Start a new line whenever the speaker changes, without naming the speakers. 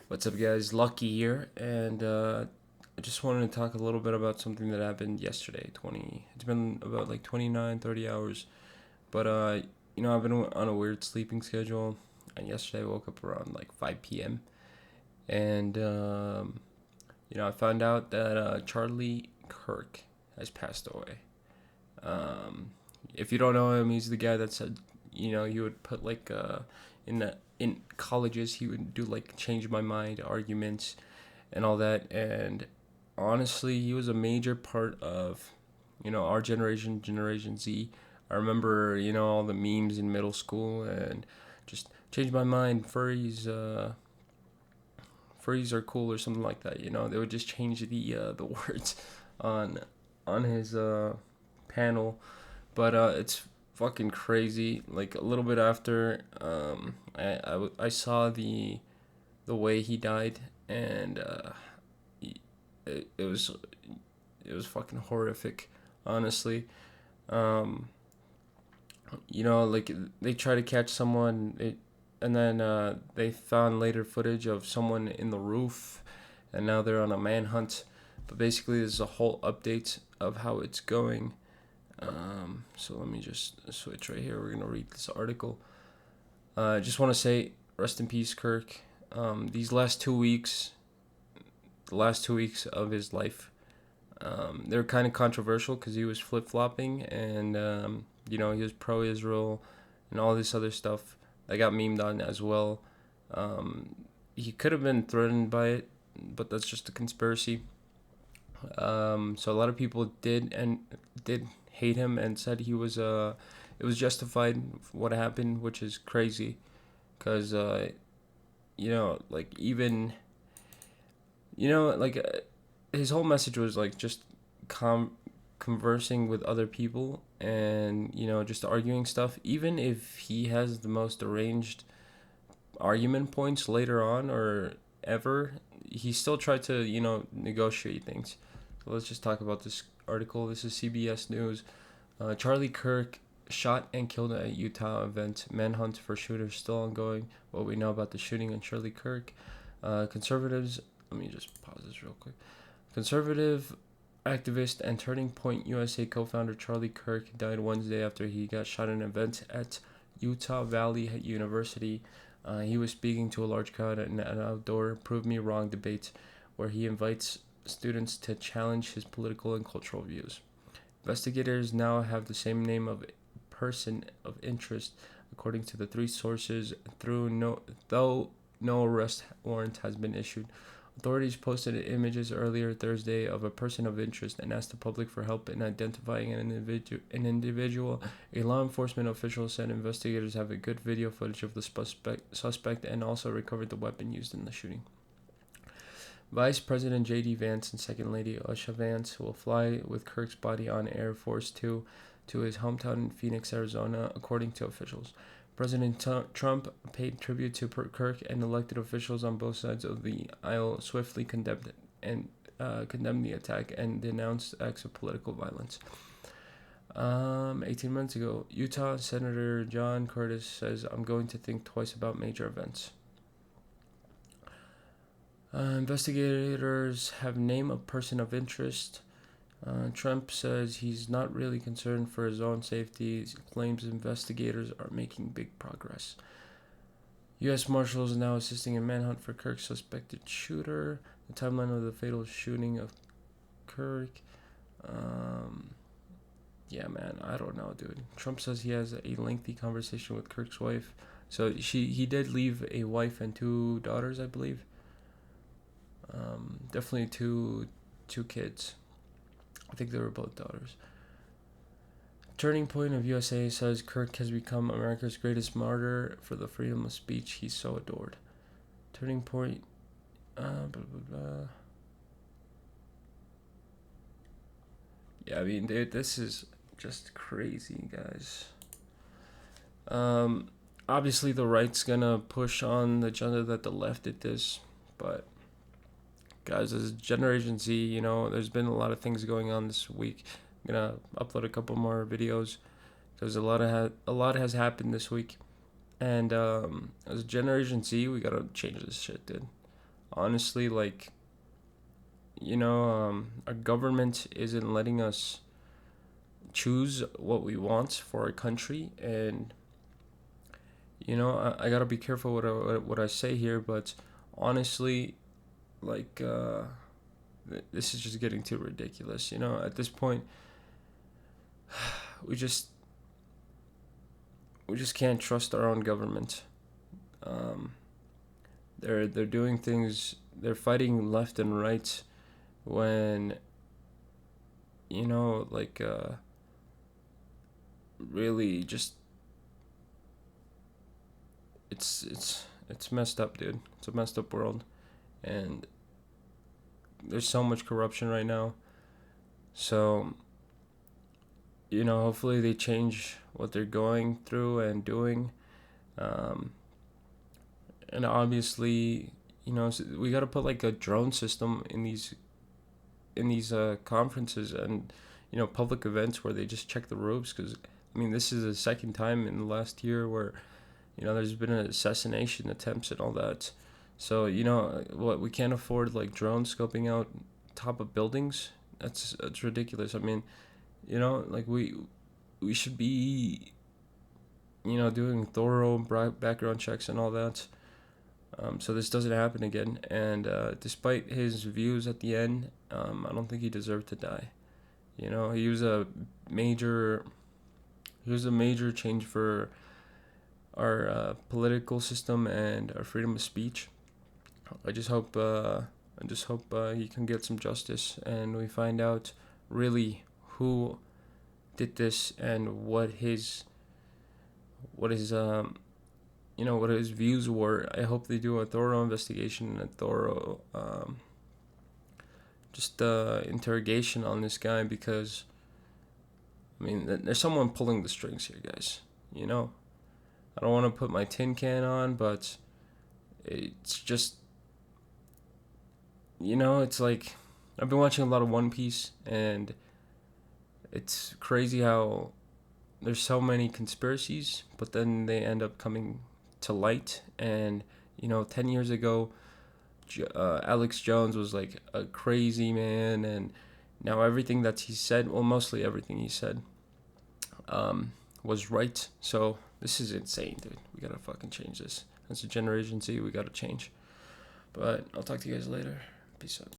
What's up, guys? LuhKey here, and I just wanted to talk a little bit about something that happened yesterday. It's been about like 29, 30 hours, but I've been on a weird sleeping schedule, and yesterday I woke up around like 5 p.m. and I found out that Charlie Kirk has passed away. Um, if you don't know him, he's the guy that said, he would put like in colleges he would do like change my mind arguments and all that. And honestly, he was a major part of, our generation, Generation Z. I remember, all the memes in middle school and just change my mind. Furries are cool or something like that. They would just change the words on his panel, but it's fucking crazy. Like a little bit after, I saw the way he died, and it was fucking horrific, honestly. Um, like they try to catch someone, and then they found later footage of someone in the roof, and now they're on a manhunt. But basically, there's a whole update of how it's going. So let me just switch right here. We're gonna read this article. I just want to say, rest in peace, Kirk. These last 2 weeks, the last 2 weeks of his life, they're kind of controversial because he was flip flopping, and he was pro-Israel and all this other stuff that got memed on as well. He could have been threatened by it, but that's just a conspiracy. So a lot of people did hate him and said it was justified what happened, which is crazy, because like even like his whole message was like just conversing with other people and just arguing stuff, even if he has the most arranged argument points later on or ever, he still tried to negotiate things. So let's just talk about this article. This is CBS News. Charlie Kirk shot and killed at Utah event. Manhunt for shooter still ongoing. What we know about the shooting and Charlie Kirk. Conservatives. Let me just pause this real quick. Conservative activist and Turning Point USA co-founder Charlie Kirk died Wednesday after he got shot in an event at Utah Valley University. He was speaking to a large crowd at an outdoor "Prove Me Wrong" debate where he invites students to challenge his political and cultural views. Investigators now have the same name of person of interest, according to the three sources, though no arrest warrant has been issued. Authorities posted images earlier Thursday of a person of interest and asked the public for help in identifying an individual. A law enforcement official said investigators have a good video footage of the suspect and also recovered the weapon used in the shooting. Vice President J.D. Vance and Second Lady Usha Vance will fly with Kirk's body on Air Force Two to his hometown in Phoenix, Arizona, according to officials. President Trump paid tribute to Kirk, and elected officials on both sides of the aisle swiftly condemned the attack and denounced acts of political violence. 18 months ago, Utah Senator John Curtis says, "I'm going to think twice about major events." Investigators have named a person of interest. Trump says he's not really concerned for his own safety. He claims investigators are making big progress. U.S. Marshals now assisting in manhunt for Kirk's suspected shooter. The timeline of the fatal shooting of Kirk. Yeah, man, I don't know, dude. Trump says he has a lengthy conversation with Kirk's wife. So he did leave a wife and 2 daughters, I believe. Definitely two kids. I think they were both daughters. Turning Point of USA says Kirk has become America's greatest martyr for the freedom of speech he so adored. Turning Point. Blah, blah, blah. Yeah, I mean, dude, this is just crazy, guys. Obviously, the right's gonna push on the agenda that the left did this, but guys, as Generation Z, there's been a lot of things going on this week. I'm gonna upload a couple more videos because a lot has happened this week, and as Generation Z, we gotta change this shit, dude. honestly, like, our government isn't letting us choose what we want for our country. And I gotta be careful what I say here, but honestly, like, this is just getting too ridiculous. At this point, we just can't trust our own government. Um, they're doing things. They're fighting left and right when like, really just it's messed up, dude. It's a messed up world, and there's so much corruption right now. So hopefully they change what they're going through and doing. um, and obviously, we got to put like a drone system in these conferences and public events where they just check the roofs, because this is the second time in the last year where there's been assassination attempts and all that. So what, we can't afford like drone scoping out top of buildings. That's ridiculous. Like, we should be doing thorough background checks and all that, so this doesn't happen again. And despite his views at the end, I don't think he deserved to die. He was a major change for our political system and our freedom of speech. I just hope he can get some justice, and we find out really who did this and what his what his views were. I hope they do a thorough investigation and a thorough interrogation on this guy, because there's someone pulling the strings here, guys. I don't want to put my tin can on, but it's just, it's like, I've been watching a lot of One Piece, and it's crazy how there's so many conspiracies, but then they end up coming to light. And 10 years ago, Alex Jones was like a crazy man, and now everything that he said, well, mostly everything he said, was right. So this is insane, dude. We gotta fucking change this. As a Generation Z, we gotta change. But I'll talk to you guys later. Peace out.